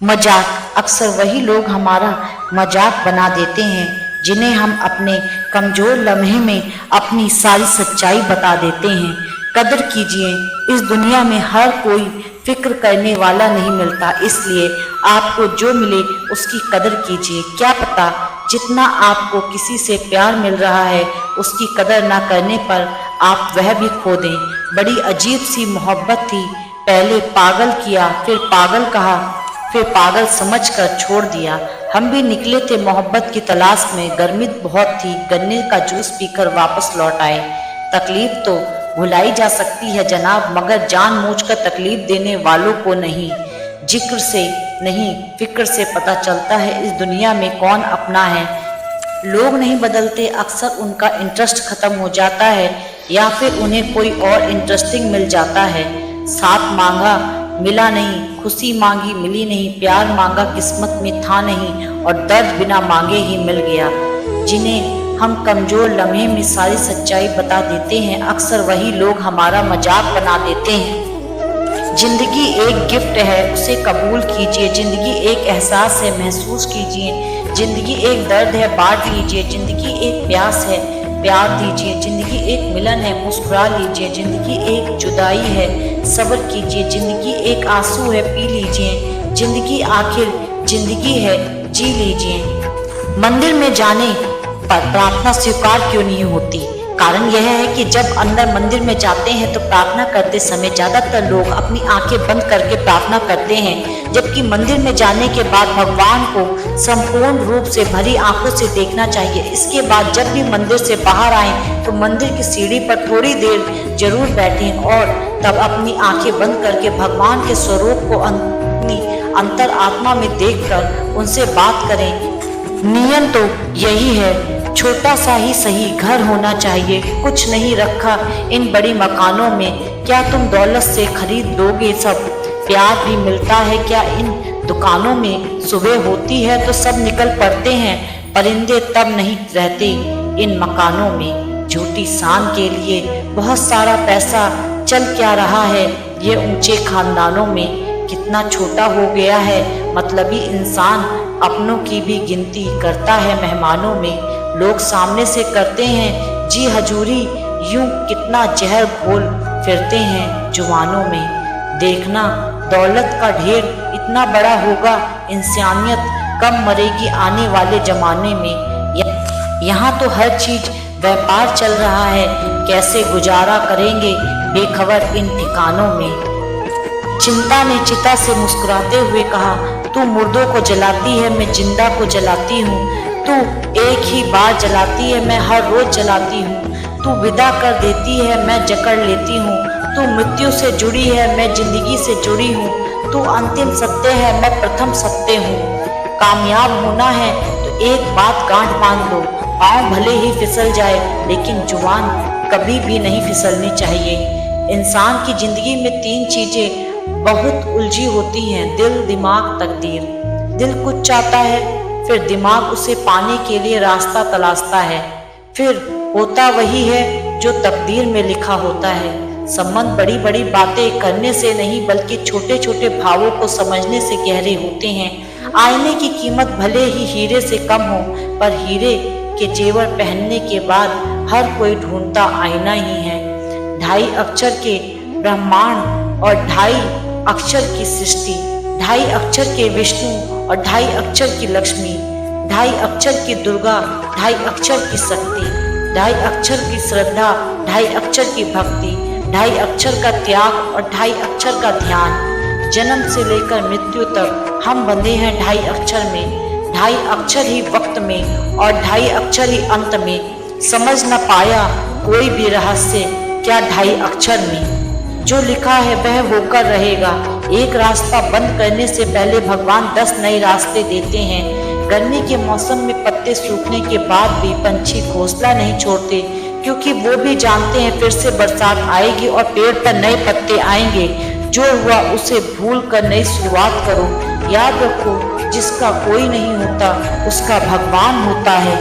मजाक अक्सर वही लोग हमारा मजाक बना देते हैं जिन्हें हम अपने कमजोर लम्हे में अपनी सारी सच्चाई बता देते हैं। कदर कीजिए, इस दुनिया में हर कोई फिक्र करने वाला नहीं मिलता, इसलिए आपको जो मिले उसकी कदर कीजिए। क्या पता जितना आपको किसी से प्यार मिल रहा है उसकी कदर ना करने पर आप वह भी खो दें। बड़ी अजीब सी मोहब्बत थी, पहले पागल किया, फिर पागल कहा, फिर पागल समझकर छोड़ दिया। हम भी निकले थे मोहब्बत की तलाश में, गर्मी बहुत थी, गन्ने का जूस पीकर वापस लौट आए। तकलीफ तो भुलाई जा सकती है जनाब, मगर जानबूझकर तकलीफ देने वालों को नहीं। जिक्र से नहीं फिक्र से पता चलता है इस दुनिया में कौन अपना है। लोग नहीं बदलते, अक्सर उनका इंटरेस्ट खत्म हो जाता है या फिर उन्हें कोई और इंटरेस्टिंग मिल जाता है। साथ मांगा मिला नहीं, खुशी मांगी मिली नहीं, प्यार मांगा किस्मत में था नहीं, और दर्द बिना मांगे ही मिल गया। जिन्हें हम कमजोर लम्हे में सारी सच्चाई बता देते हैं, अक्सर वही लोग हमारा मजाक बना देते हैं। जिंदगी एक गिफ्ट है, उसे कबूल कीजिए। जिंदगी एक एहसास है, महसूस कीजिए। जिंदगी एक दर्द है, बांट लीजिए। जिंदगी एक प्यास है, प्यार दीजिए। जिंदगी एक मिलन है, मुस्कुरा लीजिए। जिंदगी एक जुदाई है, सब्र कीजिए। जिंदगी एक आंसू है, पी लीजिए। जिंदगी आखिर जिंदगी है, जी लीजिए। मंदिर में जाने पर प्रार्थना स्वीकार क्यों नहीं होती? कारण यह है कि जब अंदर मंदिर में जाते हैं तो प्रार्थना करते समय ज्यादातर लोग अपनी आंखें बंद करके प्रार्थना करते हैं, जबकि मंदिर में जाने के बाद भगवान को संपूर्ण रूप से भरी आंखों से देखना चाहिए। इसके बाद जब भी मंदिर से बाहर आए तो मंदिर की सीढ़ी पर थोड़ी देर जरूर बैठें और तब अपनी आंखें बंद करके भगवान के स्वरूप को अपनी अंतर आत्मा में देखकर उनसे बात करें। नियम तो यही है, छोटा सा ही सही घर होना चाहिए। कुछ नहीं रखा इन बड़ी मकानों में, क्या तुम दौलत से खरीद दोगे सब? प्यार भी मिलता है क्या इन दुकानों में? सुबह होती है तो सब निकल पड़ते हैं, परिंदे तब नहीं रहते इन मकानों में। झूठी शान के लिए बहुत सारा पैसा चल क्या रहा है ये ऊंचे खानदानों में? कितना छोटा हो गया है मतलबी इंसान, अपनों की भी गिनती करता है मेहमानों में। लोग सामने से करते हैं जी हजूरी, यूं कितना जहर घोल फिरते हैं जुबानों में। देखना दौलत का ढेर इतना बड़ा होगा, इंसानियत कम मरेगी आने वाले जमाने में। यहाँ तो हर चीज व्यापार चल रहा है, कैसे गुजारा करेंगे बेखबर इन ठिकानों में। चिंता ने चिता से मुस्कुराते हुए कहा, तू मुर्दों को जलाती है, मैं जिंदा को जलाती हूँ। तू एक ही बार जलाती है, मैं हर रोज जलाती हूँ। तू विदा कर देती है, मैं जकड़ लेती हूँ। तू मृत्यु से जुड़ी है, मैं जिंदगी से जुड़ी हूँ। तू अंतिम सत्य है, मैं प्रथम सत्य हूँ। कामयाब होना है तो एक बात गांठ बांध लो, पाँव भले ही फिसल जाए लेकिन जुबान कभी भी नहीं फिसलनी चाहिए। इंसान की जिंदगी में तीन चीजें बहुत उलझी होती हैं, दिल, दिमाग, तकदीर। दिल कुछ चाहता है, फिर दिमाग उसे पाने के लिए रास्ता तलाशता है, फिर होता वही है जो तकदीर में लिखा होता है। संबंध बड़ी बड़ी बातें करने से नहीं बल्कि छोटे छोटे भावों को समझने से गहरे होते हैं। आईने की कीमत भले ही हीरे से कम हो, पर हीरे के जेवर पहनने के बाद हर कोई ढूंढता आईना ही है। 2.5 अक्षर के ब्रह्मांड और 2.5 अक्षर की सृष्टि, 2.5 अक्षर के विष्णु और 2.5 अक्षर की लक्ष्मी, 2.5 अक्षर की दुर्गा, 2.5 अक्षर की शक्ति, 2.5 अक्षर की श्रद्धा, 2.5 अक्षर की भक्ति, 2.5 अक्षर का त्याग और 2.5 अक्षर का ध्यान। जन्म से लेकर मृत्यु तक हम बंधे हैं 2.5 अक्षर में, 2.5 अक्षर ही वक्त में और 2.5 अक्षर ही अंत में। समझ न पाया कोई भी रहस्य क्या 2.5 अक्षर में? जो लिखा है वह होकर रहेगा। एक रास्ता बंद करने से पहले भगवान 10 नए रास्ते देते हैं। गर्मी के मौसम में पत्ते सूखने के बाद भी पंछी घोंसला नहीं छोड़ते, क्योंकि वो भी जानते हैं फिर से बरसात आएगी और पेड़ पर नए पत्ते आएंगे। जो हुआ उसे भूल कर नई शुरुआत करो। याद रखो, जिसका कोई नहीं होता उसका भगवान होता है।